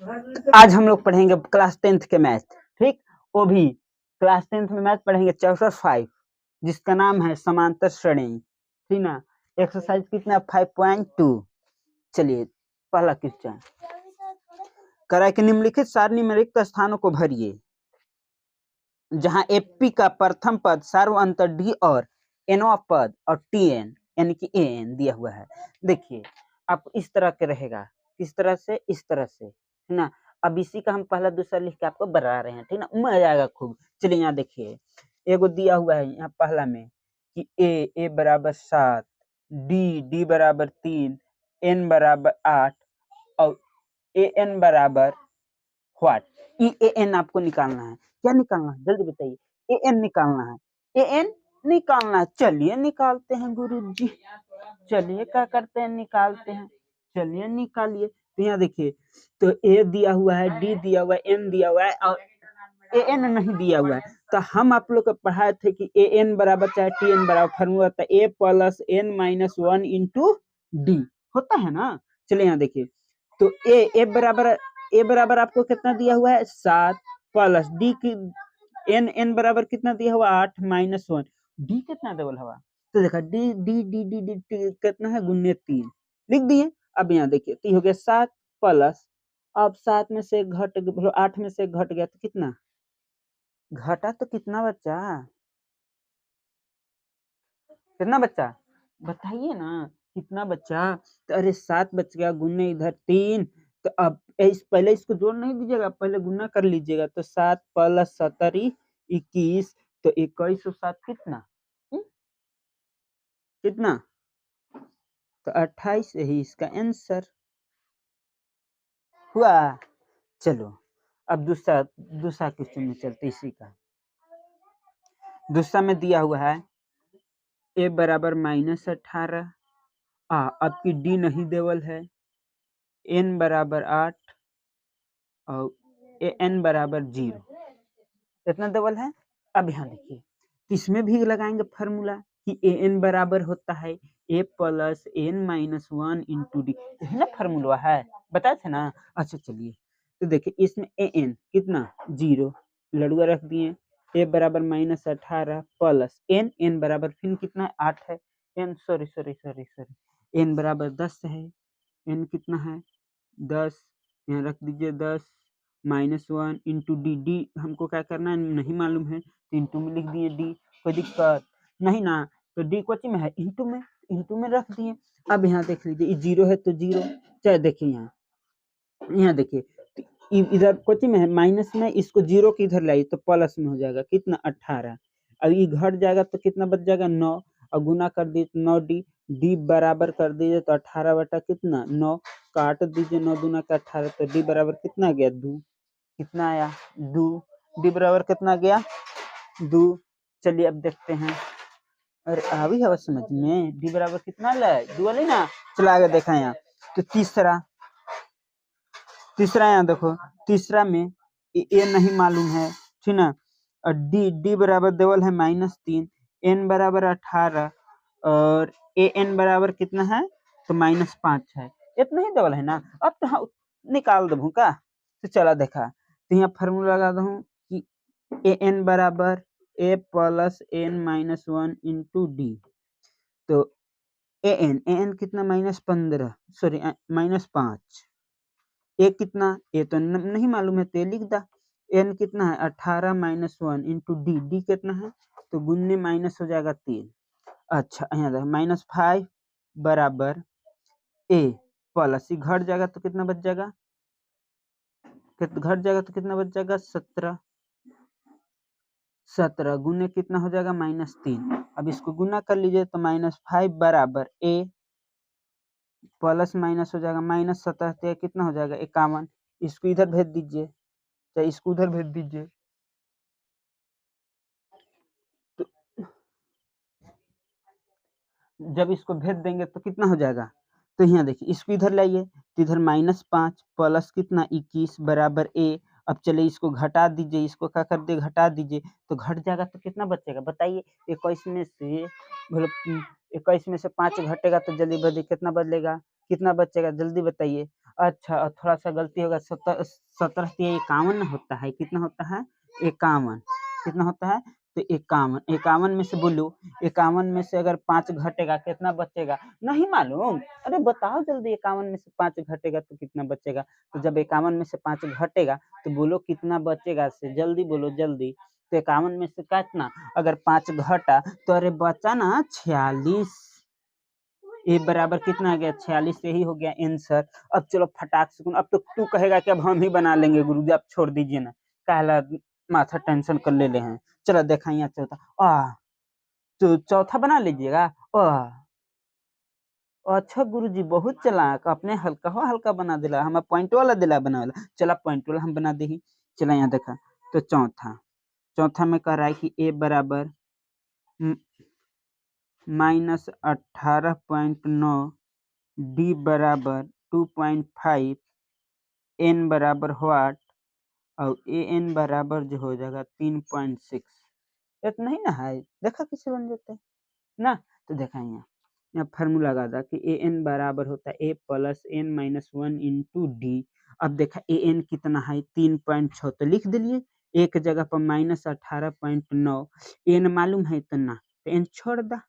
आज हम लोग पढ़ेंगे क्लास 10th के मैथ, ठीक। वो भी क्लास 10th में मैथ पढ़ेंगे चैप्टर 5, जिसका नाम है समांतर श्रेणी, ठीक ना। एक्सरसाइज कितना 5.2। चलिए पहला क्वेश्चन करा कि निम्नलिखित सारणी में रिक्त स्थानों को भरिए जहां एपी का प्रथम पद सार्व अंतर डी और एनवा पद और टीएन यानी कि एन दिया हुआ है। देखिए आप इस तरह के रहेगा, किस तरह से, इस तरह से, है ना। अब इसी का हम पहला दूसरा लिख के आपको बता रहे हैं, ठीक ना, मजा आएगा खूब। चलिए यहाँ देखिए एगो दिया हुआ है यहाँ पहला में कि ए बराबर 7, डी बराबर 3, एन बराबर 8 और ए एन बराबर व्हाट। ई ए एन आपको निकालना है। क्या निकालना है जल्दी बताइए। ए एन निकालना है, ए एन निकालना है। चलिए निकालते हैं गुरुजी, चलिए क्या करते हैं निकालते हैं, चलिए निकालिए। तो यहाँ देखिए तो ए दिया हुआ है, डी दिया हुआ है, एन दिया हुआ है और ए एन नहीं दिया हुआ है। तो हम आप लोग को पढ़ाए थे कि ए एन बराबर चाहे टी एन बराबर फॉर्मूला था A plus N minus 1 into D होता है ना। चलिए यहाँ देखिए तो ए बराबर आपको कितना दिया हुआ है 7 प्लस डी की एन बराबर कितना दिया हुआ 8 माइनस 1, डी कितना डबल हुआ तो देखा D D D D D कितना है गुने 3 लिख दिए। अब यहाँ देखिए तो हो गया 7 प्लस, अब 7 में से घट 8 में से घट गया तो कितना घटा, तो कितना बचा, कितना बचा बताइए ना कितना बचा। तो अरे 7 बच गया गुने इधर 3। तो अब इस पहले इसको जोड़ नहीं दीजिएगा, पहले गुना कर लीजिएगा। तो 7 प्लस 17 21, तो 21 और 7 कितना कितना, तो 28 यही इसका आंसर हुआ। चलो अब दूसरा क्वेश्चन में चलते इसी का। दूसरा में दिया हुआ है ए बराबर -18, आपकी डी नहीं देवल है, एन बराबर 8 और ए एन बराबर 0 इतना देवल है। अब यहाँ देखिए इसमें भी लगाएंगे फॉर्मूला कि ए एन बराबर होता है A plus N minus 1 into D, यही ना फॉर्मूला है, बताए थे ना। अच्छा चलिए तो देखिए इसमें ए एन कितना 0 लड़ुआ रख दिए, ए बराबर -18 प्लस एन बराबर फिर कितना 8 है, एन सॉरी एन बराबर 10 है, एन कितना है 10, यहाँ रख दीजिए 10 -1 इंटू डी हमको क्या करना है नहीं मालूम है तो इंटू में लिख दिए डी, कोई दिक्कत नहीं ना। तो डी कोची में है इंटू में रख दिए। अब यहाँ देख लीजिए 0 है तो 0, चाहे देखिए यहाँ देखिए इधर कोची में है माइनस में, इसको 0 के इधर लाइए तो प्लस में हो जाएगा कितना 18। अब ये घट जाएगा तो कितना बच जाएगा 9 और गुना कर दिए तो 9 डी बराबर कर दीजिए तो 18 बटा कितना 9, काट दीजिए 9 दूना का 18 तो डी बराबर कितना गया 2, कितना आया 2, डी बराबर कितना गया 2। चलिए अब देखते हैं, अरे अभी है समझ में डी बराबर कितना लाए 2 वाले ना। चला आगे देखा यहाँ तो तीसरा यहाँ देखो, तीसरा में ए नहीं मालूम है, ठीक ना, और डी बराबर देवल है -3, एन बराबर 18 और ए एन बराबर कितना है तो -5 है, इतना ही देवल है ना। अब तो हाँ, निकाल दू का तो चला देखा तो यहाँ फॉर्मूला लगा दू कि ए एन बराबर A plus N minus 1 into D. तो ए एन कितना -15 सॉरी -5, ए कितना ए तो नहीं मालूम है तो लिख दा, एन कितना है 18 -1 इंटू डी कितना है तो गुन्ने माइनस हो जाएगा 3। अच्छा यहाँ -5 बराबर ए प्लस ही घट जाएगा तो कितना बच जाएगा, घट जाएगा तो कितना बच जाएगा 17 गुने कितना हो जाएगा -3। अब इसको गुना कर लीजिए तो -5 बराबर ए प्लस माइनस हो जाएगा -17 कितना हो जाएगा 51, इसको इधर भेज दीजिए चाहे इसको उधर भेज दीजिए। तो जब इसको भेज देंगे तो कितना हो जाएगा, तो यहाँ देखिए इसको इधर लाइए तो इधर -5 प्लस कितना 21 बराबर ए। अब चलिए इसको घटा दीजिए, इसको क्या कर दिए घटा दीजिए तो घट जाएगा तो कितना बचेगा बताइए। 21 में से 5 घटेगा तो जल्दी बताइए कितना बचेगा, कितना बचेगा जल्दी बताइए। अच्छा और थोड़ा सा गलती होगा, 17 51 होता है, कितना होता है 51, कितना होता है तो 51, 51 में से बोलो 51 में से अगर 5 घटेगा कितना बचेगा, नहीं मालूम, अरे बताओ जल्दी, 51 में से 5 घटेगा तो कितना बचेगा, तो जब 51 में से 5 घटेगा तो बोलो कितना बचेगा, से जल्दी बोलो जल्दी, तो 51 में से काटना, अगर 5 घटा तो अरे बचा ना 46, ए बराबर कितना आ गया 46, यही हो गया आंसर। अब चलो फटाक से, अब तो तू कहेगा कि अब हम ही बना लेंगे गुरुजी, आप छोड़ दीजिए ना, काहला माथा टेंशन कर ले हैं। चलो देखा यहाँ चौथा, तो चौथा बना लीजिएगा। अच्छा गुरुजी बहुत चालाक, अपने हल्का हो हल्का बना दिला, हमें पॉइंट वाला दिला बना वाला, चला पॉइंट वाला हम बना दी। चला यहाँ देखा, तो चौथा, चौथा में कह रहा है कि ए बराबर -18.9, डी बराबर 2.5, एन बराबर व्हाट, और ए एन बराबर जो हो जाएगा 3.6, इतना ही ना है, देखा किसे बन जाता है ना, तो देखा यहाँ फार्मूला लगा था कि ए एन बराबर होता है A plus N minus 1 into D. अब देखा ए एन कितना है 3.6, तो लिख दिलिए एक जगह पर -18.9, एन मालूम है इतना तो एन छोड़ दा,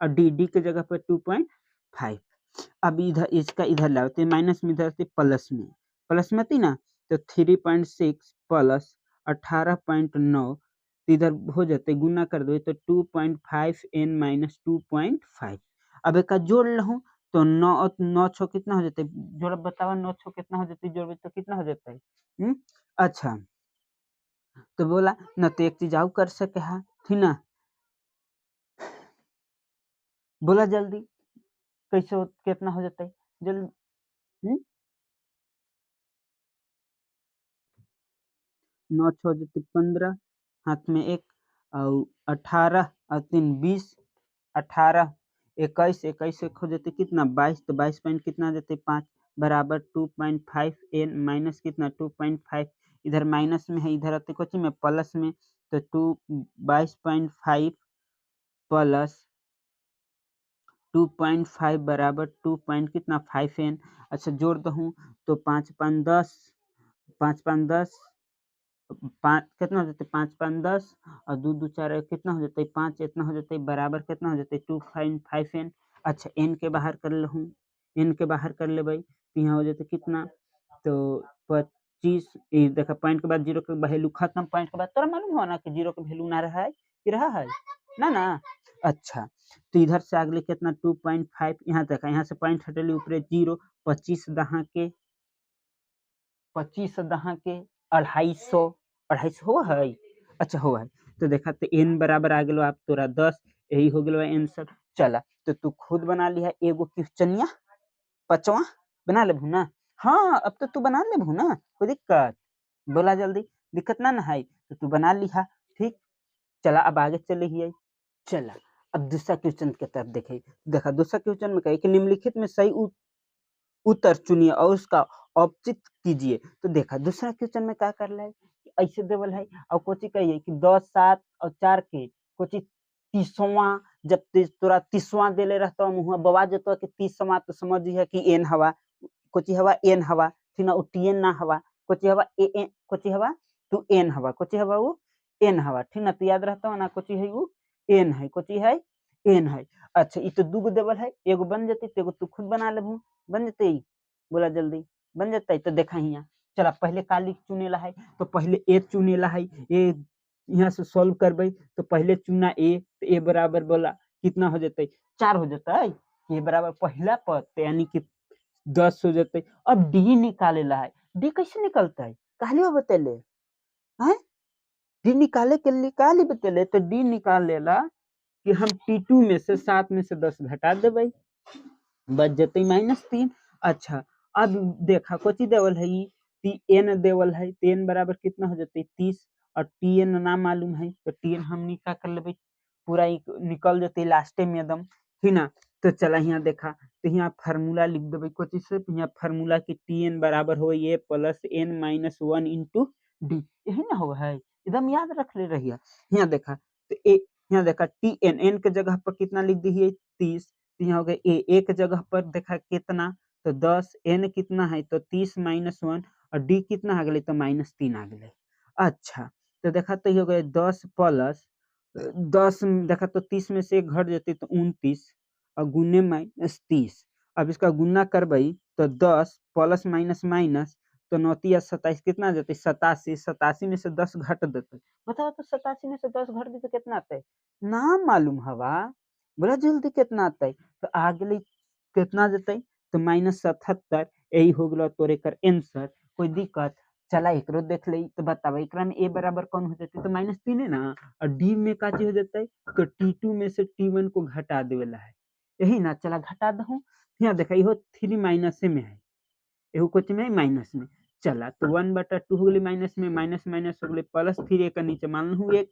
और डी डी के जगह पर 2.5। अब इधर इसका इधर लाओ तो माइनस में इधर से प्लस में थी ना, तो 3.6 प्लस 18.9, तो इधर हो जाते गुना कर दो तो 2.5 n माइनस 2.5। अब एक जोड़ लूँ तो 9 छो कितना हो जाता है, जोड़ बतावा 9 छो कितना हो जाती है, जोड़ तो कितना हो जाता है। अच्छा तो बोला न, तो एक चीज और कर सके है, थी ना, बोला जल्दी कैसे कितना हो जाता है जल्दी। 9 छो जते 15, हाथ में एक, और 18 और 3 20, 18 21, 21 एक हो जाते कितना 22, तो 22 पॉइंट कितना आ जाते 5 बराबर 2.5 एन माइनस कितना 2.5, इधर माइनस में है, इधर आते कुछ में प्लस में, तो 22.5 प्लस 2.5 बराबर 2 पॉइंट कितना 5 एन। अच्छा जोड़ दू तो 5 5 10, 5 5 10, 5 कितना हो जाता है 5 5 10, और 2 2 4 कितना हो जाता है 5, इतना हो जाता है बराबर कितना हो जाता है 2.5 एन। अच्छा एन के बाहर कर लूँ, एन के बाहर कर ले भाई, तो यहाँ हो जाता है कितना, तो 25, देखा पॉइंट के बाद जीरो के वैल्यू खत्म, पॉइंट के बाद तोरा मालूम हो ना कि जीरो के वैल्यू ना रहा है कि रहा है ना ना। अच्छा तो इधर से अगले कितना 2.5, यहाँ तक, यहाँ से पॉइंट हटेली ऊपर जीरो, 25 दहा के 2,250, 250 हो है। अच्छा हो है, तो देखा तो एन बराबर आ गलो आप तोरा 10, यही हो गलो आंसर। चला तो तू खुद बना लिया एगो क्वेश्चनिया, पचवा बना लेबू ना, हाँ अब तो तू बना लेबू ना, कोई दिक्कत, बोला जल्दी, दिक्कत ना है, तो तू बना लिहा, ठीक। चला अब आगे चले ही, चला अब दूसरा क्वेश्चन की तरफ देखे, देखा दूसरा क्वेश्चन में कहे कि निम्नलिखित में सही उत्तर चुनिए और उसका औचित्य कीजिए। तो देखा दूसरा क्वेश्चन में क्या कर रहा है, ऐसे देवल है और कोची कहिए कि 10 7 और 4 के कोची 30वां, जब तोरा 30वां देले रहता मुँह बवा जतो कि 30वां, तो समझिए कि एन हवा, कोची हवा एन हवा, फिर ना टीएन ना हवा, कोची हवा ए एन, कोची हवा तू एन हवा, कोची हवा वो एन हवा, ठीक ना, तो याद रहता ना कोची है वो एन है, कोची है एन है। अच्छा ये तो दूगो देवल है, एगो बन जती तो एगो तू खुद बना लेबू, बन जते, बोला जल्दी बन जते, तो देखा हियाँ, चला पहले काली चुनेला है, तो पहले ए चुनेला है, ए यहाँ से सॉल्व करबे तो पहले चुना ए, तो ए बराबर बोला कितना हो जाते 4 हो जाता है, ए बराबर पहला पद तो यानी कि 10 हो जाते। अब डी निकाले ला है, डी कैसे निकलता है कहली बतेले है, डी निकाले के लिए काली बतेले, तो डी निकाल लेला कि हम T2 में से 7 में से 10 घटा देवे, बच जते -3। अच्छा अब देखा कोची देवल है टी एन देवल है, तो एन बराबर कितना हो जाते 30, और टी एन ना मालूम है, तो टी एन हम निकाल कर लेबे, पूरा निकल जते लास्टे में एकदम, ठीक ना। तो चला यहाँ देखा, तो यहाँ फार्मूला लिख देवे कोची से, यहाँ फार्मूला की टी एन बराबर हो A plus N minus 1 into D, यही ना हो है, एकदम याद रख ले रहिए। यहाँ देखा तो यहाँ देखा टी एन, एन के जगह पर कितना लिख दी 30, यहाँ हो गया ए, एक जगह पर देखा कितना तो 10 n कितना है तो 30 माइनस 1 और d कितना आ गए तो -3 आ गए। अच्छा तो देखा तो हो गए 10 प्लस 10 देखा तो 30 में से एक घट जाती तो 29 और गुने -30। अब इसका गुना करबई तो 10 प्लस माइनस माइनस तो 29 कितना आ जाते 87। 87 में से 10 घट देते, बताओ तो 87 में से 10 घट दी तो कितना आते ना मालूम हवा, बोला जल्दी कितना आते तो आगे कितना देते तो -77। यही हो गलो तोरे कर आंसर। कोई दिक्कत चला एकरो देख ले तो बतावा एकरा में a बराबर कौन हो जाते तो -3 है ना और d में का चीज हो जाते तो t2 में से t1 को घटा देवेला है, यही ना चला घटा दहूं। यहाँ देखा इहो 3 माइनस में है, एगो कुछ में माइनस में चला तो 1/2 हो गई माइनस में, माइनस माइनस हो गई +3 एक नीचे मान लू एक।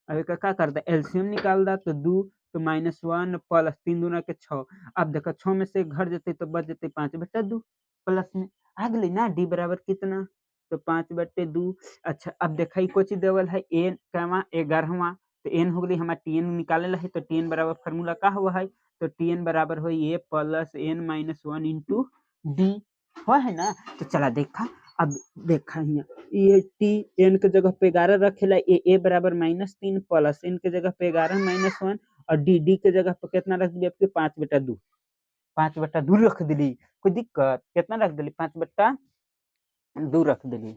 अब एक का करता एलसीएम निकाल दा तो 2 तो -1 प्लस 3 दूना के 6। अब देखो 6 में से घट जते तो बच जते 5/2 प्लस में आ गई ना डी बराबर कितना तो 5/2। अच्छा अब देखा कोची देवल है एन कामा 11वां तो एन हो गई हमारा टीएन निकाले है तो टीएन बराबर फार्मूला का हुआ है तो टीएन बराबर हो A plus N minus 1 into D हुआ है ना। तो चला देखा अब देखा यहाँ ये टी एन के जगह पे 11 रखेला ए बराबर -3 प्लस एन के जगह पे 11 -1 और डी डी के जगह पे कितना रख दिया आपके 5/2 5/2 रख दिली। कोई दिक्कत कितना रख दिली 5/2 रख दिली,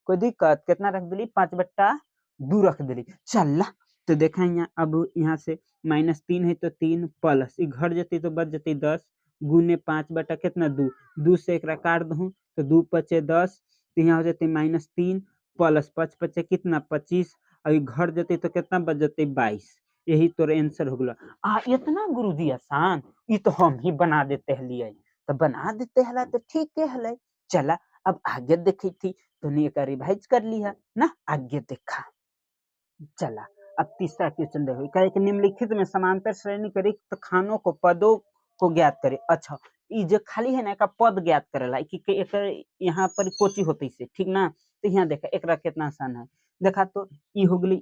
कोई दिक्कत कितना रख दिली 5/2 रख दिली। चल तो देखा यहाँ अब यहाँ से -3 है तो 3 प्लस घट जती तो बच जती 10 गुने 5 कितना 2 2 से एक काट दू तो 2 पचे 10 तो यहाँ हो जाते -3 प्लस 5 पचे कितना 25 अभी घट जते तो कितना बच जते 22। यही तोर आंसर हो गया। इतना गुरुजी आसान ये तो हम ही बना देते हलिए तो बना देते हला तो ठीक है हले। चला अब आगे देखी थी तो ने का रिवाइज कर लिया ना आगे देखा। चला अब तीसरा क्वेश्चन देखो कहे कि निम्नलिखित में समांतर श्रेणी के रिक्त खानों को पदों को ज्ञात करे। अच्छा ये जो खाली है ना का पद ज्ञात करेला कि यहाँ पर कोची होती से ठीक ना। तो यहाँ देखा एकरा कितना आसान है देखा तो ई हो गई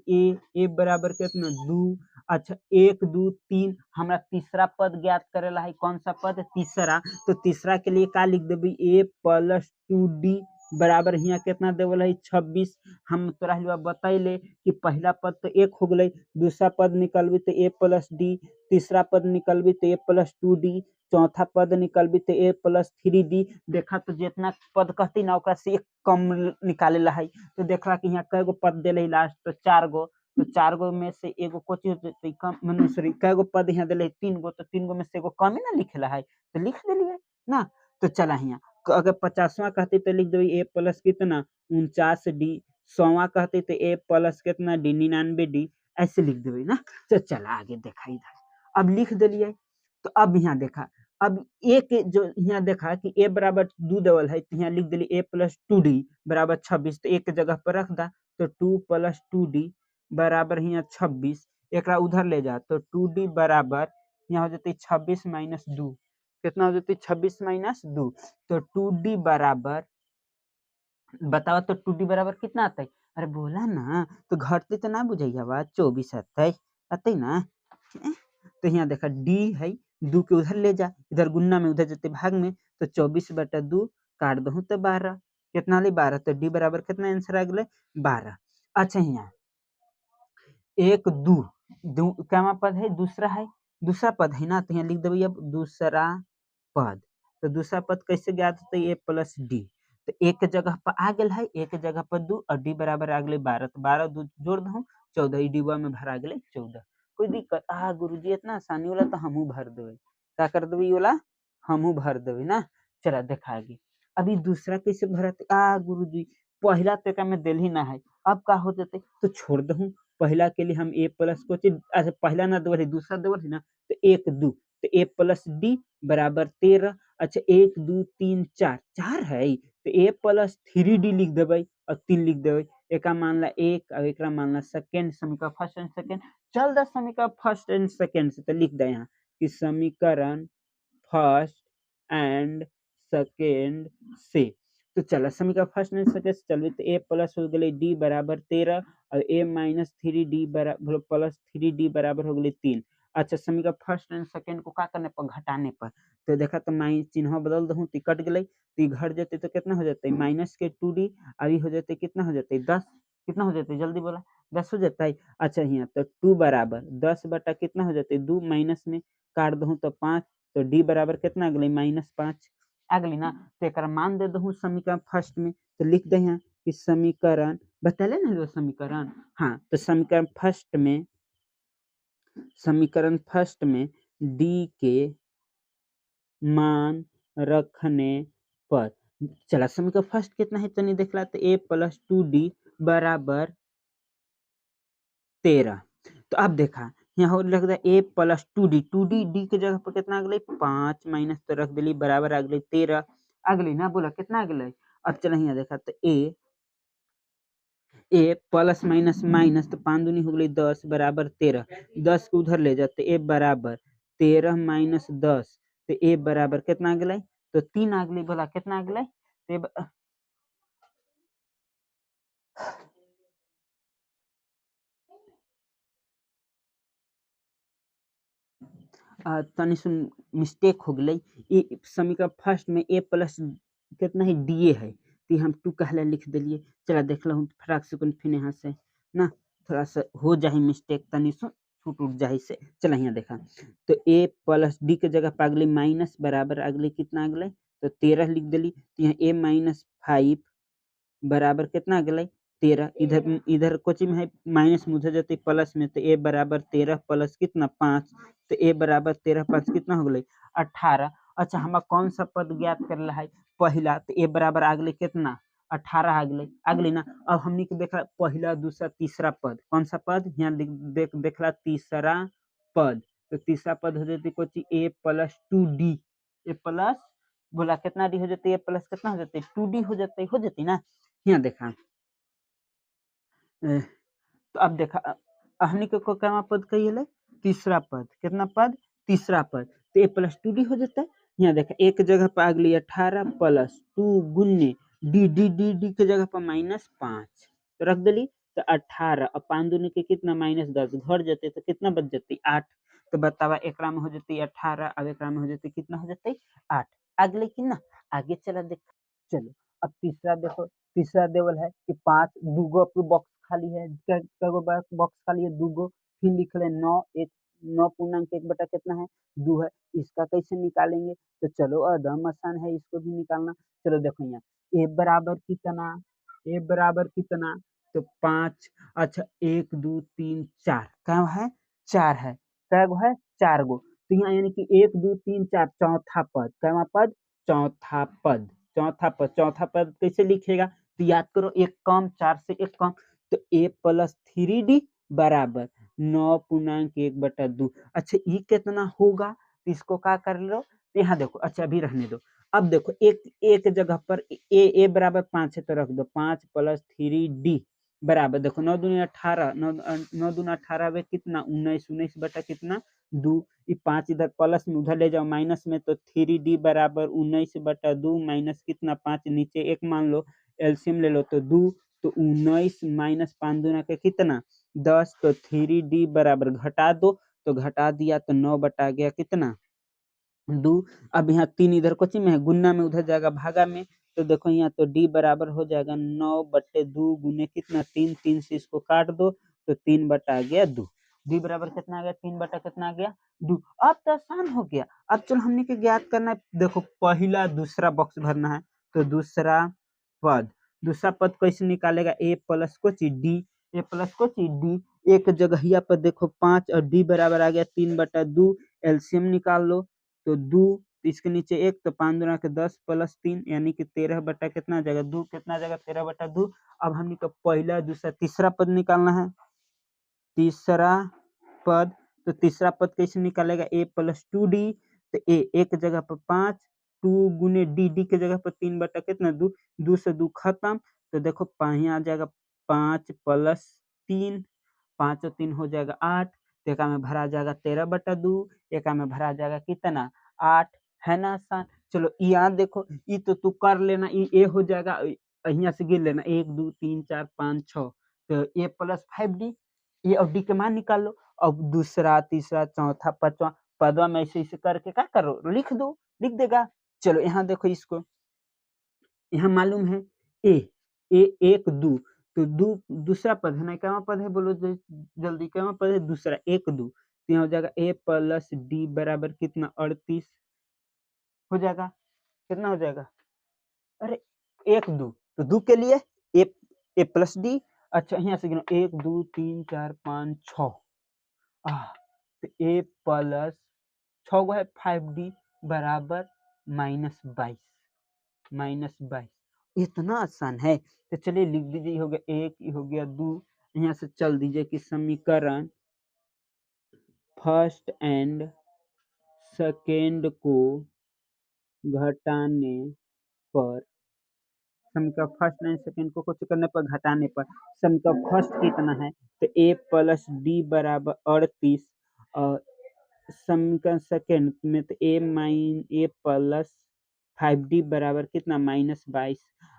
ए बराबर कितना 2। अच्छा 1 2 3 हमारा तीसरा पद ज्ञात करेला है कौन सा पद तीसरा तो तीसरा के लिए का लिख देबी a + 2d बराबर यहाँ कितना देवल है 26। हम तोरा हुआ बतैले कि पहला पद तो 1 हो गई दूसरा पद निकलबी तो a + d तीसरा पद निकलबी तो a + 2d चौथा पद निकलबी तो a + 3d। देखा तो जितना पद कहती ना ओकरा से एक कम निकाले ला है तो देखला कि यहाँ कएगो पद देले लास्ट तो 4 गो तो 4 गो में से एगो कोची होते कम मतलब सॉरी कएगो पद यहाँ देले 3 गो तो 3 गो में से एगो कम ही ना लिखेला है तो लिख देलिए ना। तो चला यहाँ अगर 50वां कहती तो लिख देवी a + कितना 49d 100वां कहती तो a + कितना d 99d ऐसे लिख देवी ना। तो चला आगे देखा इधर अब लिख दिलिए तो अब यहाँ देखा अब एक जो यहाँ देखा कि a बराबर 2 देवल है तो यहाँ लिख दिली a + 2d बराबर 26 तो एक जगह पर रख दा तो 2 + 2d बराबर यहाँ 26 एक उधर ले जा तो 2d बराबर यहाँ हो जाती 26 - 2 कितना हो जाती 26 - 2 तो 2d बराबर बताओ तो 2d बराबर कितना आता है अरे बोला ना तो घटते तो ना बुझाइए बात 24 आता है ना। तो यहाँ देखा d है 2 के उधर ले जा इधर गुन्ना में उधर जाते भाग में तो 24/2 काट दू तो 12 कितना ले 12 तो d बराबर कितना आंसर आ गए 12। अच्छा यहाँ 1 2 क्या पद है दूसरा पद है ना तो यहाँ लिख देवी अब दूसरा पद तो दूसरा पद कैसे ज्ञात होता है a + d तो एक जगह पर आ गया है एक जगह पर 2 और d बराबर आ गए 12 तो 12 2 जोड़ दू 14 ई डिब्बा में भरा गए 14। कोई दिक्कत गुरुजी इतना आसानी वाला तो हमू भर देवे क्या कर देवी वाला हमू भर देवे ना। चला देखा आगे अभी दूसरा कैसे भरत गुरुजी पहला तक में दिल ही ना है अब का हो जाते तो छोड़ दू पहला के लिए हम a + को अच्छा पहला ना देवल है दूसरा देवल है ना तो 1 2 तो a + d बराबर 13। अच्छा 1 2 3 4 4 है तो a + 3d लिख देवे और 3 लिख देवे एक मानला 1 और एक मानला सेकंड समीकरण फर्स्ट एंड सेकंड चल द समीकरण फर्स्ट एंड सेकंड से तो लिख दे यहाँ कि समीकरण फर्स्ट एंड सेकंड से तो चला समीकरण फर्स्ट एंड सेकंड से चलबे तो a प्लस हो गई d बराबर 13 और a - 3d बराबर प्लस 3d बराबर हो गई 3 अच्छा समीकरण फर्स्ट एंड सेकंड को का करने पर घटाने पर, तो देखा तो माइनस चिन्ह बदल दहूँ तो कट गई, तो ई घट जाते तो कितना हो जाते माइनस के 2d, अभी हो जाते कितना हो जाते 10, कितना हो जाते जल्दी बोला 10 हो जाता है। अच्छा यहाँ तो 2 बराबर 10 बटा कितना हो जाते 2, माइनस में काट दहूँ तो 5, तो d बराबर कितना अगले -5 अगली ना, तो एक मान दे दहूँ समीकरण फर्स्ट में, तो लिख दे यहाँ कि समीकरण बतले ना जो समीकरण, हाँ तो समीकरण फर्स्ट में d के मान रखने पर, चला समीकरण फर्स्ट कितना है तनी देखला, तो a प्लस 2d बराबर 13। तो अब देखा यहाँ हो लग रहा है a plus 2d, 2d d के जगह पर कितना अगले 5 माइनस तो रख दिली बराबर अगले 13 अगली ना, बोला कितना अगले। अब चला यहाँ देखा तो a प्लस माइनस माइनस तो 5 दूनी हो गई 10 बराबर 13, 10 को उधर ले जाते a बराबर 13 माइनस 10, तो a बराबर कितना अगले, तो 3 अगली, बोला कितना अगले, तनी सुन मिस्टेक हो गई, ये समीकरण फर्स्ट में a प्लस कितना है डी है, तो हम 2 कहला लिख दिलिए। चला देख लो फटाक से फिर यहाँ से ना थोड़ा सा हो जाए मिस्टेक, तनी सुन छूट उठ जाए से। चला यहाँ देखा तो a प्लस डी के जगह पर अगले माइनस बराबर अगले कितना अगले, तो 13 लिख दिली, तो यहाँ a माइनस 5 बराबर कितना अगले 13, इधर इधर कोची में है माइनस में उधर जाते प्लस में, तो a बराबर 13 प्लस कितना 5, तो a बराबर 13 5 कितना हो गई 18। अच्छा हमें कौन सा पद ज्ञात करना है पहला, तो a बराबर अगले कितना 18 अगले अगले ना। अब हमने के देखा पहला दूसरा तीसरा पद, कौन सा पद यहाँ देखला तीसरा पद, तो तीसरा पद हो जाती Kochi a plus 2d, A plus बोला कितना डी हो जाती है प्लस कितना हो जाती है 2d हो जाती ना। यहाँ देखा तो अब देखा हमने को क्या पद कही है तीसरा पद, कितना पद तीसरा पद, तो ए प्लस 2d हो जाता है। यहाँ देखा एक जगह पर अगली 18 प्लस 2 गुन्ने डी डी डी डी के जगह पर -5 तो रख दिली, तो 18 और 5 दूनी के कितना -10 घर जाते तो कितना बच जाती 8, तो बतावा एक में हो जाती 18, अब एक में हो जाती कितना हो जाती 8 अगले की ना। आगे चला देख, चलो अब तीसरा देखो, तीसरा देवल है कि 5 दूगो बॉक्स खाली है, कैगो बॉक्स खाली है दूगो, फिर लिख ले 9 एक 9 पूर्णांक 1 बटा कितना है 2 है, इसका कैसे निकालेंगे, तो चलो एकदम आसान है इसको भी निकालना। चलो देखो यहाँ ए बराबर कितना, ए बराबर कितना, तो 5, अच्छा 1 2 3 4 क्या है 4 है, क्या है 4 गो, तो यहाँ यानी कि 1 2 3 4 चौथा पद, क्या पद चौथा पद, चौथा पद कैसे लिखेगा, तो याद करो एक कम 4 से एक कम, तो a प्लस 3d बराबर 9.1/2। अच्छा ये कितना होगा, तो इसको क्या कर लो, यहाँ देखो अच्छा अभी रहने दो। अब देखो एक एक जगह पर ए बराबर 5 है तो रख दो 5 प्लस 3d बराबर देखो 9 दूनी 18, 9 दूना 18 वे कितना 19, 19 बटा कितना 2, ये 5 इधर प्लस में उधर ले जाओ माइनस में, तो 3d बराबर 19/2 माइनस कितना 5 नीचे 1 मान लो, एलसीएम ले लो तो 2, तो 19 माइनस 5 दूना के कितना 10, तो 3d बराबर घटा दो, तो घटा दिया तो 9 बटा गया कितना 2। अब यहाँ 3 इधर कोची में है गुन्ना में उधर जाएगा भागा में, तो देखो यहाँ तो d बराबर हो जाएगा 9/2 गुने कितना 3, 3 से इसको काट दो, तो 3 बटा गया 2, d बराबर कितना आ गया 3 बटा कितना आ गया 2। अब तो आसान हो गया। अब चलो हमने के ज्ञात करना है, देखो पहला दूसरा बॉक्स भरना है, तो दूसरा पद, दूसरा पद कैसे निकालेगा a plus Kochi d, a plus Kochi d, एक जगहिया पर देखो 5 और d बराबर आ गया 3/2, एलसीएम निकाल लो तो 2, इसके नीचे 1, तो 5 दूना के 10 प्लस 3 यानी कि 13 बटा कितना आ जाएगा 2, कितना आ जाएगा 13/2। अब हमने को पहला दूसरा तीसरा पद निकालना है, तीसरा पद, तो तीसरा पद कैसे निकालेगा a प्लस 2d, तो a एक जगह पर 5, 2 गुने d के जगह पर 3 बटा कितना 2, 2 से 2 खत्म, तो देखो यहाँ आ जाएगा 5 प्लस 3, 5 और 3 हो जाएगा 8, तो एक में भरा जाएगा 13/2, एक में भरा जाएगा कितना 8, है ना आसान। चलो यहाँ देखो ये तो तू कर लेना, ये हो जाएगा यहाँ से गिन लेना 1 2 3 4 5 6, तो a प्लस 5d, ए और डी के मान निकाल लो, अब दूसरा, तीसरा, चौथा, पांचवा पदवा में ऐसे ऐसे करके क्या करो, लिख दो, लिख देगा। चलो यहाँ देखो इसको, यहाँ मालूम है ए, ए एक दो, तो दो दूसरा पद है ना, क्या पद है बोलो जल्दी, क्या पद है दूसरा, एक दो, तो यहाँ हो जाएगा ए प्लस डी बराबर कितना 38 हो जाएगा, कितना हो जाएगा, अरे एक दो, तो दो के लिए ए प्लस डी, अच्छा यहाँ से गिनो 1 2 3 4 5 6, तो ए प्लस 6 गो है 5d बराबर -22, इतना आसान है। तो चलिए लिख दीजिए, ये हो गया एक, ये हो गया दो, यहाँ से चल दीजिए कि समीकरण फर्स्ट एंड सेकेंड को घटाने पर, समीकरण फर्स्ट एंड सेकेंड को कुछ करने पर घटाने पर समीकरण फर्स्ट कितना है, तो ए प्लस डी बराबर 38, और समीकरण सेकेंड में तो ए प्लस 5d बराबर कितना -22।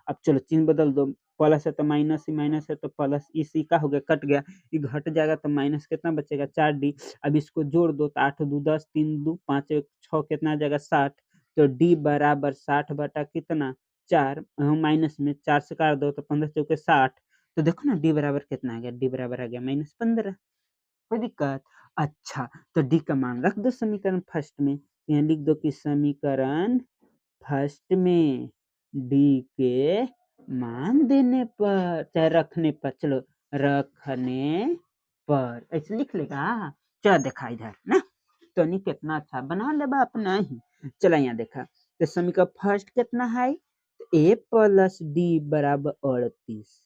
अब चलो चिन्ह बदल दो, प्लस है तो माइनस, ही माइनस है तो प्लस, इसी का हो गया कट गया, ये घट जाएगा तो माइनस कितना बचेगा 4d। अब इसको जोड़ दो तो 8 2 10, 3 2 5 1 6 कितना आ जाएगा 60, तो d बराबर 60 बटा कितना 4, माइनस में 4 से काट दो तो 15 चौके 60, तो देखो ना d बराबर कितना आ गया, d बराबर आ गया -15, कोई दिक्कत। अच्छा तो डी का मान रख दो समीकरण फर्स्ट में, यहाँ लिख दो कि समीकरण फर्स्ट में डी के मान देने पर, चाहे रखने पर, चलो रखने पर ऐसे लिख लेगा। चलो देखा इधर ना, तो नहीं कितना अच्छा बना लेगा अपना ही। चला यहाँ देखा, तो समीकरण फर्स्ट कितना है, ए प्लस डी बराबर 38,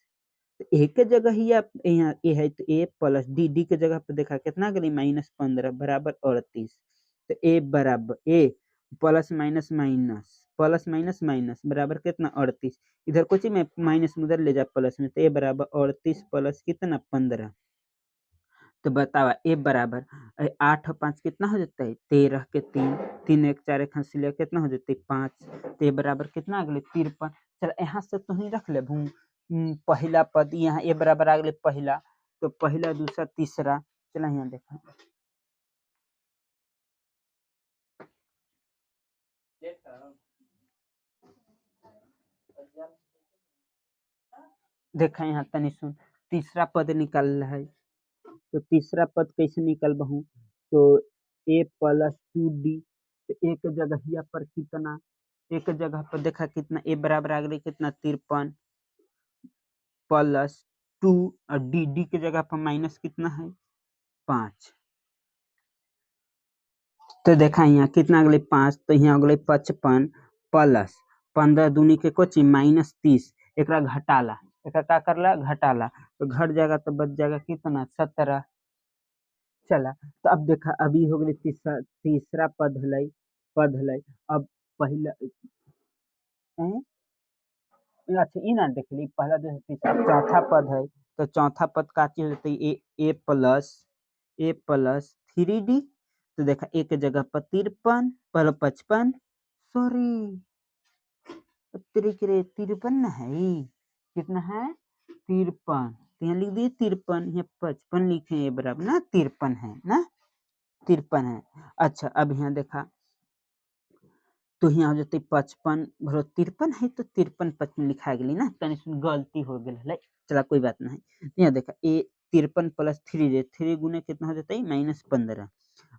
ए के जगह ही आप यहाँ ए है तो ए प्लस डी, डी के जगह पे देखा कितना करी -15 बराबर 38, तो ए बराबर A plus minus minus plus minus minus बराबर कितना 38, इधर कुछ में माइनस उधर ले जा प्लस में, तो ए बराबर 38 प्लस कितना 15, तो बतावा ए बराबर 8 और 5 कितना हो जाता है 13 के 3, 3 1 4 एक हंसी लिया कितना हो जाता है 5, तो ए बराबर कितना आ गया 53। चल यहाँ से तो नहीं रख ले पहला पद, यहाँ ए बराबर आ गया पहला, तो पहला दूसरा तीसरा, चला यहाँ देखा, देखा यहाँ तनी सुन, तीसरा पद निकाल रहा है, तो तीसरा पद कैसे निकल बहू, तो ए प्लस 2d, तो एक जगह यहाँ पर कितना, एक जगह पर देखा कितना ए बराबर आ गया कितना 53 प्लस 2, और डी, डी के जगह पर माइनस कितना है 5, तो देखा यहाँ कितना अगले 5, तो यहाँ अगले 55 प्लस 15 दूनी के कोची -30, एक घटाला, एक का करला घटाला, तो घट जाएगा तो बच जाएगा कितना 17। चला तो अब देखा, अभी हो गई तीसरा, तीसरा पद हलै, अब पहला अच्छा ई ना देख ली, पहला जो है तीसरा चौथा पद है, तो चौथा पद का चीज होता है ए प्लस 3d, तो देखा एक जगह पर 53 पहले 55, सॉरी तेरे 53 ना है, कितना है 53, तो यहाँ लिख दिए 53, यहाँ 55 लिखे हैं, बराबर ना 53 है ना, 53 है। अच्छा अब यहाँ देखा, तो यहाँ हो जाते 55 भरो 53 है, तो 53 55 लिखा गेली ना, तनी सुन गलती हो गेल है, चला कोई बात नहीं। तो यहाँ देखा ए 53 प्लस 3 रे, 3 गुने कितना हो जाता है -15,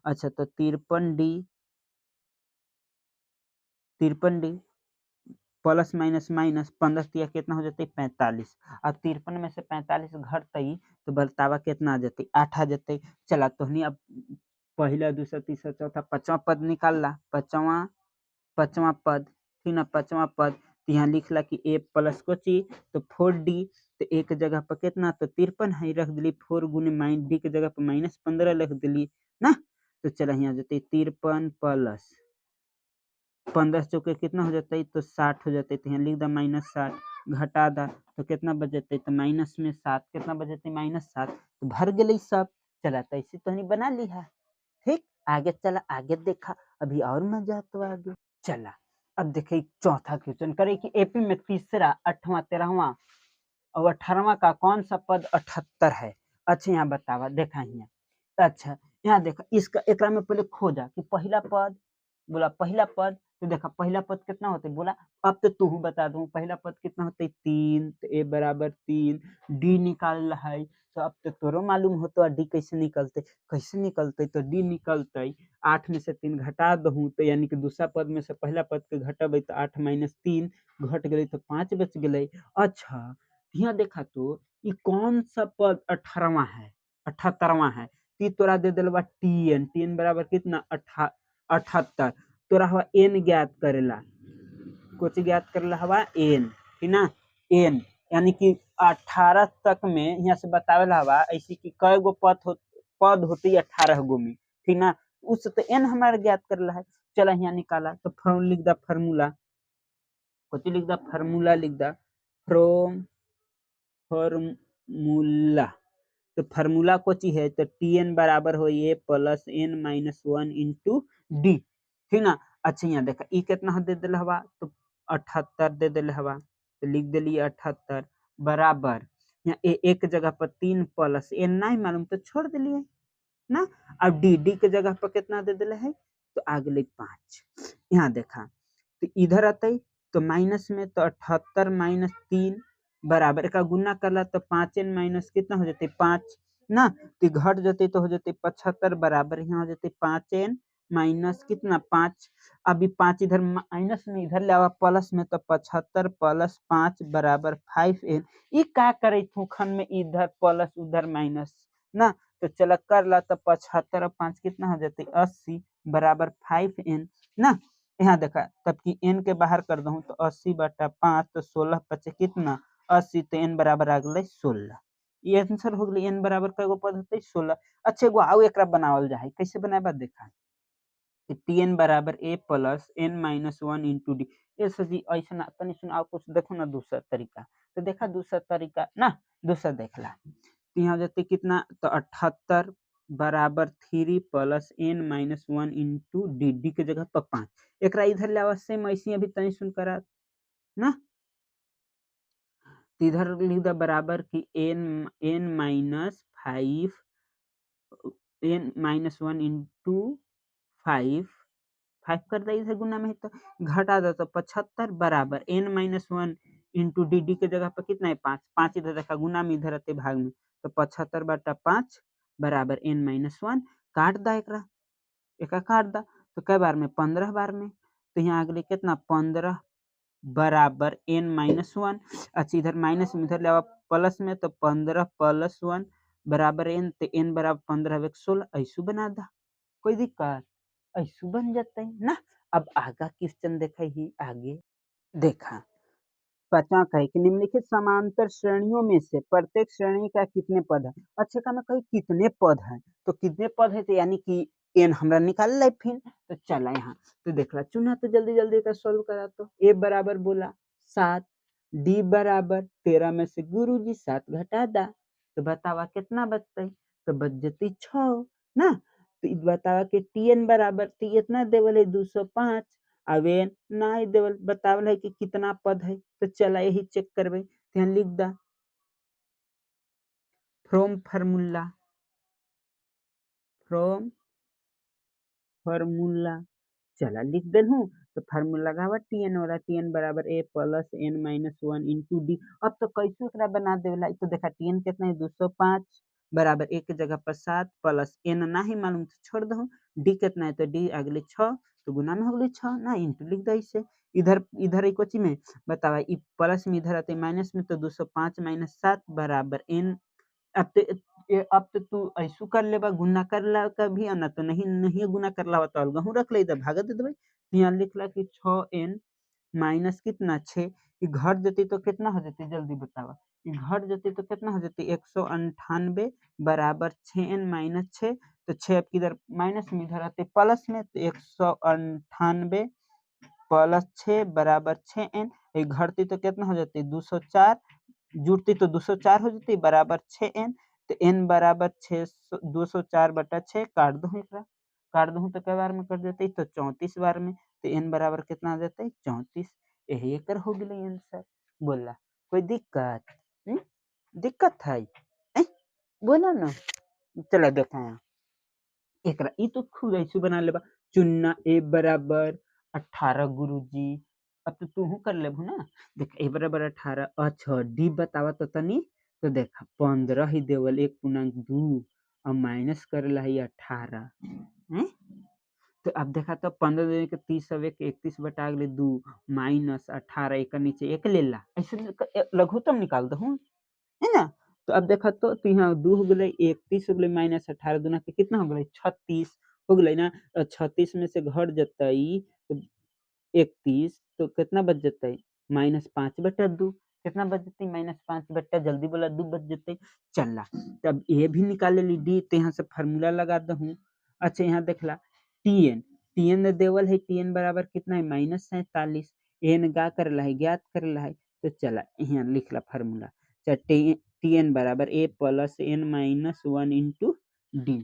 अच्छा तो 53d प्लस माइनस माइनस 15 तिया कितना हो जाता है 45, और 53 में से 45 घटते तो बतावा कितना आ जाते 8 आ जाते। चला तो अब पहला दूसरा तीसरा चौथा पांचवा पद निकाल ला, पांचवा पद, ठीक ना, पांचवा पद, तो यहाँ लिख ला कि ए प्लस को ची, तो 4d, तो एक जगह पर कितना तो 53 है रख दिली, 4 गुने माइन डी के जगह पर -15 लिख दिली ना, तो चला यहाँ जाते 53 प्लस 15 चौके कितना हो जाता है तो 60 हो जाता है, तो यहाँ लिख दा -60, घटा दा तो कितना बच जाता है तो माइनस में 7, कितना बच जाता है -7, तो भर गई सब। चला तो ऐसे तो नहीं बना ली है, ठीक, आगे चला, आगे देखा, अभी और मजा तो आगे चला। अब देखे चौथा क्वेश्चन करे कि एपी में तीसरा 8वां 13वां और 18वां का कौन सा पद 78 है। अच्छा यहाँ बतावा, देखा यहाँ अच्छा, यहाँ देखा इसका एकरा में पहले खोजा कि पहला पद, बोला पहला पद, तो देखा पहला पद कितना होता है, बोला अब तो तू बता दूं पहला पद कितना होता है 3, तो ए बराबर 3, डी निकाल है, तो अब तो तोरो मालूम हो तो डी कैसे निकलते, तो डी निकलते 8 में से 3 घटा दहूं, तो यानी कि दूसरा पद में से पहला पद के घटबै तो 8 माइनस 3 घट गई तो 5 बच गई। अच्छा, यहाँ देखा तो ये कौन सा पद 18वां है, 78वां है, ती तोरा दे दिल बा टीएन, टीएन बराबर कितना 78, तोरा हवा एन ज्ञात करेला, कुछ ज्ञात करेला हवा एन, ठीक ना, एन यानी कि 18 तक में यहाँ से बतावेला हवा ऐसी कि कय गो पद होती 18 गो में, ठीक ना, उस तो एन हमारा ज्ञात करेला है। चला यहाँ निकाला तो फॉर्म लिख दा, फार्मूला कुछ लिख दा, फार्मूला लिख दा, फ्रॉम फार्मूला, तो फार्मूला कोची है, तो टी एन बराबर हो A plus N minus 1 into D, ठीक ना। अच्छा यहाँ देखा ई कितना दे दिल हवा, तो 78 दे दिल हवा, तो लिख दिली 78 बराबर, यहाँ एक जगह पर 3 प्लस एन नहीं मालूम तो छोड़ दिलिए ना, अब डी डी के जगह पर कितना दे दिले है, तो आगे लिख 5, यहाँ देखा तो इधर आते तो माइनस में, तो 78 माइनस 3 बराबर का गुना करला तो 5 एन माइनस कितना हो जाते 5 ना, तो घट जाते तो हो जाते 75 बराबर, यहाँ हो जाते 5 एन माइनस कितना 5, अभी 5 इधर माइनस में इधर ले आवा प्लस में, तो 75 प्लस 5 बराबर 5 एन, ये क्या करे थूखन में इधर प्लस उधर माइनस ना, तो चला कर ला तो 75 और 5 कितना हो जाते 80 बराबर 5 एन ना। यहाँ देखा तब कि एन के बाहर कर दूं तो 80 बटा 5, तो 16 पचे कितना 80, तो एन बराबर आ गए 16, ये आंसर हो गई, एन बराबर कएगो पद होते 16। अच्छा एगो आउ एकरा बनावल जाए, कैसे बनाए देखा, टी एन बराबर A plus N minus 1 into D, ऐसा जी ऐसा तनी सुन आओ कुछ देखो ना दूसरा तरीका, तो देखा दूसरा तरीका ना, दूसरा देखला तो यहाँ जाते कितना, तो 78 बराबर 3 plus N minus 1 into d, D के जगह पर 5, एक इधर ले आवा सेम ऐसे अभी तनी सुन करा ना, तो इधर लिख दा बराबर की n n minus 5 n minus 1 into 5, 5 कर दा इधर गुना में तो घटा दो, तो 75 बराबर n minus 1 into d, D के जगह पर कितना है 5, 5 इधर देखा गुना में इधर आते भाग में, तो 75 बटा 5 बराबर एन माइनस 1, काट दा एक काट दा, तो कई बार में 15 बार में, तो यहाँ अगले कितना 15 बराबर एन माइनस 1, अच्छा इधर माइनस में इधर ले प्लस में, तो 15 प्लस 1 बराबर एन, तो एन बराबर 15 16, ऐसू बना दा, कोई दिक्कत, ऐसू बन जाता है ना। अब आगा क्वेश्चन देखा ही आगे देखा, पांचवा कहे कि निम्नलिखित समांतर श्रेणियों में से प्रत्येक श्रेणी का कितने पद है, अच्छा का मैं कही कितने पद हैं, तो कितने पद है तो यानी कि एन हमरा निकाल ले फिर, तो चला यहाँ तो देख ला चुना, तो जल्दी जल्दी का सॉल्व करा, तो ए बराबर बोला 7, डी बराबर 13 में से गुरुजी 7 घटा दा, तो बतावा कितना बचते, तो बच जती 6 ना, तो बतावा कि टी एन बराबर तो इतना देवल है 205, अवे नहीं देवल बतावल है कि कितना पद है, तो चला यही चेक करबे, यहाँ लिख दा फ्रॉम फार्मूला, फ्रॉम फार्मूला, चला लिख देलू, तो फार्मूला लगावा टी एन वाला, टी एन बराबर A plus N minus 1 into D, अब तो कैसे एकरा बना देवला, तो देखा टी एन कितना है 205 बराबर एक के जगह पर 7 प्लस एन नहीं मालूम तो छोड़ दो, डी कितना है तो डी अगले 6, तो गुना में हो गई 6 ना, इंटू लिख दो इसे, इधर इधर एक कोची में बतावा ई प्लस में इधर आते माइनस में, तो 205 माइनस 7 बराबर एन, अब तो तू ऐसू कर लेबा गुना कर ला कभी, ना तो नहीं नहीं गुना कर ला तो अलगहू रख ले, भागा दे देबे, यहाँ लिखला कि 6n माइनस कितना 6, ये घट देती तो कितना हो जाती जल्दी बतावा, ये घट जाती तो कितना हो जाती 198 बराबर 6n माइनस 6, तो 6 अब किधर माइनस में इधर आते प्लस में, तो 198 प्लस 6 बराबर 6n, ये घटती तो कितना हो जाती 204, जुड़ती तो 204 हो जाती बराबर 6n, तो n बराबर 6 204 बटा 6 काट दो एकरा, काट दो तो कई बार में कर देते तो 34 बार में, तो n बराबर कितना आ जाता है 34, यही एकर हो गई आंसर, बोला कोई दिक्कत, दिक्कत है बोला ना, चलो देखा यहाँ एकरा ई तो खुद ऐसे बना लेबा। चुन्ना ए बराबर 18 गुरुजी। अब तो तू कर लेबू ना। देख ए बराबर 18। अच्छा डी बतावा तो तनी। तो देख 15 ही देवल 1.2 और माइनस करेला है 18 हैं। तो अब देखा तो 15 देने के 30 अब 31 बटा गले 2 माइनस 18 एक नीचे एक ले ला ऐसे लघुत्तम निकाल दहूँ है ना। तो अब देखा तो यहाँ 2 हो गए 31 हो गए माइनस 18 दूना के कितना हो गए 36 हो गए ना। 36 में से घट जतई तो 31 तो कितना बच जतई -5/2 कितना बच जतई -5 जल्दी बोला 2 बच जतई। चला तब ये भी निकाल ली डी तो यहाँ से फार्मूला लगा दहूँ। अच्छा यहाँ देखला टीएन टीएन देवल है टीएन बराबर कितना है -47 एन गा करला है ज्ञात करला है। तो चला यहाँ लिखला फार्मूला टीएन बराबर A plus N -1 into D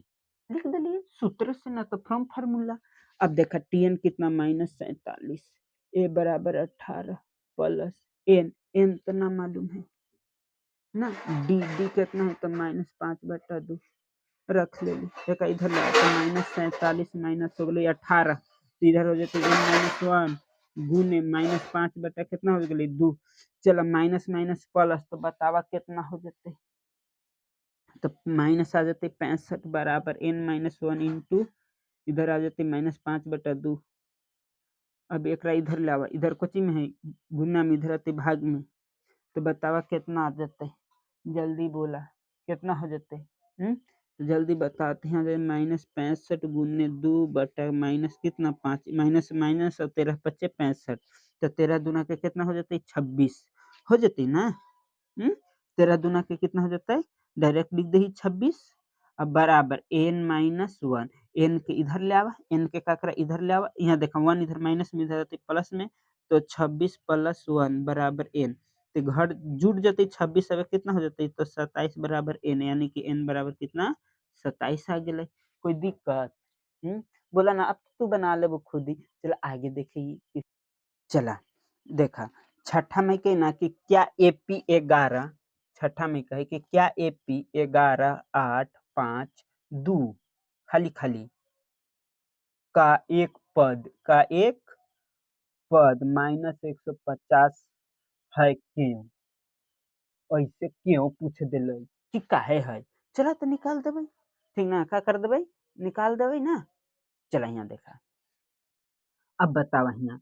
लिख दिलिए सूत्र से ना तो फ्रॉम फार्मूला। अब देखा टीएन कितना -47 ए बराबर 18 प्लस एन एन तो ना मालूम है ना। डी डी कितना है तो -5/2 रख ले एक इधर ला तो -47 माइनस हो गई 18 तो इधर हो जाते -1 गुने -5 बटा कितना हो गई 2। चलो माइनस माइनस प्लस तो बतावा कितना हो जाते। तो माइनस आ जाते 65 बराबर n-1 इंटू इधर आ जाते -5/2। अब एक इधर लावा इधर कोची में है गुना में इधर आते भाग में। तो बतावा कितना आ जाते जल्दी बोला कितना हो जाते तो जल्दी बताते हैं -65 गुने 2 बटा माइनस कितना 5 माइनस माइनस और 13 पच्चे 65 तो 13 दूना के कितना हो जाते 26 हो जाती ना। 13 दूना के कितना हो जाता है डायरेक्ट लिख दही 26 अब बराबर n-1 एन के इधर ले आवा एन के का करा इधर ले आवा यहाँ देखा 1 इधर माइनस में इधर आते प्लस में तो 26 + 1 बराबर n तो घर जुट जाते 26 अब कितना हो जाते तो 27 बराबर n यानी कि n बराबर कितना 27 आ गए। कोई दिक्कत बोला ना अब तू बना ले वो खुद ही। चला आगे देखिए चला देखा छठा में के ना कि क्या एपी 11 छठा में कहे कि क्या एपी 11 8 5 2 खाली खाली का एक पद -150 है क्यों ऐसे क्यों पूछ दिले कि काहे है। चला तो निकाल देबै ठीक ना का कर देबै निकाल देबै ना। चला यहाँ देखा अब बतावा यहाँ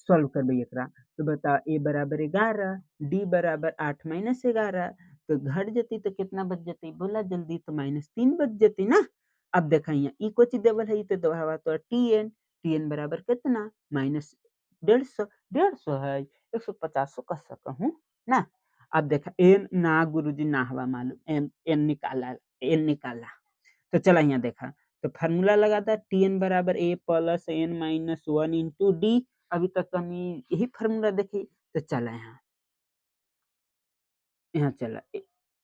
सॉल्व करबै एकरा तो बता ए बराबर 11 डी बराबर 8 - 11 तो घट जती तो कितना बच जती बोला जल्दी तो -3 बच जती ना। अब देखा यहाँ ई को चीज देवल है तो दोहरावा तो टीएन टीएन बराबर कितना -150 150 है 150 कर सकूँ ना। अब देखा एन ना गुरुजी ना हवा मालूम एन एन निकाला तो चला यहाँ देखा तो फार्मूला लगा था टीएन बराबर A plus N -1 into D. अभी तक हमें यही फार्मूला देखी तो चला यहाँ चला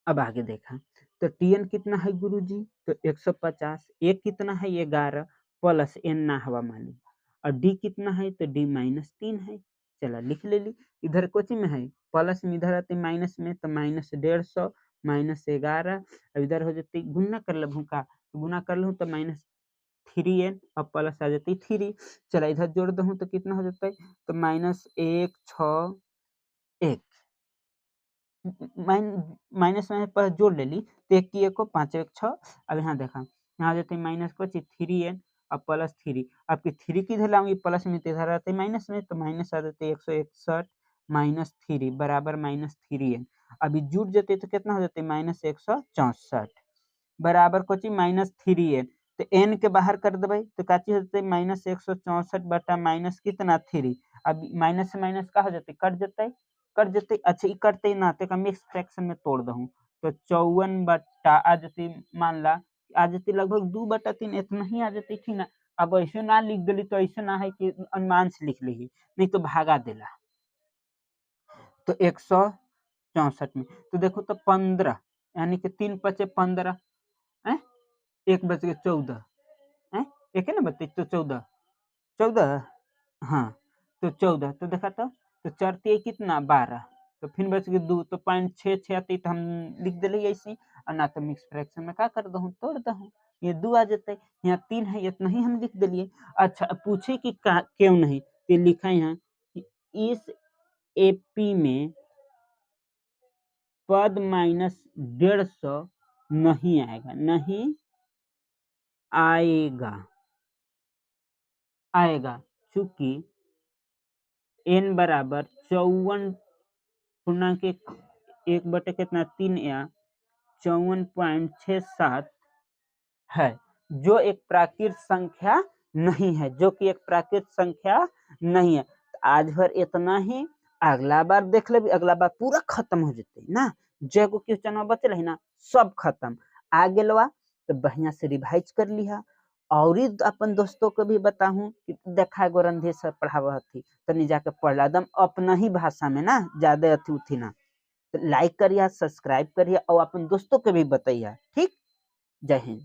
अब आगे देखा तो टीएन कितना है गुरुजी तो 150 एक कितना है 11 प्लस एन ना हवा मालूम और डी कितना है तो डी -3 है। चला लिख ले ली इधर कोची में है प्लस में इधर आते माइनस में तो -150 -11 इधर हो जाती गुना कर ले भूखा गुना कर लूँ तो -3n और प्लस आ जाती 3। चला इधर जोड़ दूँ तो कितना हो जाता है तो -1 6 1 माइनस में पर जोड़ ले ली तो एक की एक को 5 1 6। अब यहाँ देखा यहाँ आ जाते माइनस को 3n और प्लस 3 आपकी 3 की इधर लाऊंगी प्लस में तो इधर आते माइनस में तो माइनस आ जाते 161 -3 बराबर -3n। अभी जुट जाते तो कितना हो जाते -164 बराबर कोची -3n तो n के बाहर कर देबै तो काची हो जाते -164 बटा माइनस कितना 3। अब माइनस से माइनस का हो जाते कट जते अच्छा ई कटते ना तो मिक्स फ्रैक्शन में तोड़ दहूँ तो 54 बटा आ जाती मान ला आ जाती लगभग 2/3 इतना ही आ जाती थी ना। अब ऐसे ना लिख दिली तो ऐसे ना है कि अनुमान से लिख ली नहीं तो भागा देला तो 164 में तो देखो तो 15 यानी कि 3 × 5 = 15 है 1 बच गए 14 है एक है ना बत्तीस तो 14 हाँ तो 14 तो देखा तो चढ़ती कितना 12 तो फिर बच गए 2 तो 0.66 आती तो हम लिख दिले ऐसे और ना तो मिक्स फ्रैक्शन में का कर दहूँ तोड़ दहूँ ये 2 आ जतई, यहाँ 3 है इतना ही हम लिख देलिए। अच्छा अब पूछे कि का क्यों नहीं? तो लिखा है यहाँ कि इस एपी में पद माइनस 150 नहीं आएगा, नहीं आएगा, आएगा चूंकि n बराबर 54 पूर्णांक एक बटे कितना 3 या 54.67 है, जो एक प्राकृत संख्या नहीं है, जो कि एक प्राकृत संख्या नहीं है। तो आज भर इतना ही, अगला बार देख लेबी, अगला बार पूरा खत्म हो जते ना, जगो क्वेश्चन बचल है ना सब खत्म आ गेलवा। तो बढ़िया से रिवाइज कर लिहा और अपन दोस्तों को भी बताऊं कि देखा एगो रंधे सर पढ़ावा हथी, तनी जाके पढ़ला एकदम अपना ही भाषा में ना, ज्यादा अथी उथी ना। तो लाइक करिया, सब्सक्राइब करिया और अपन दोस्तों के भी बताइया। ठीक, जय हिंद।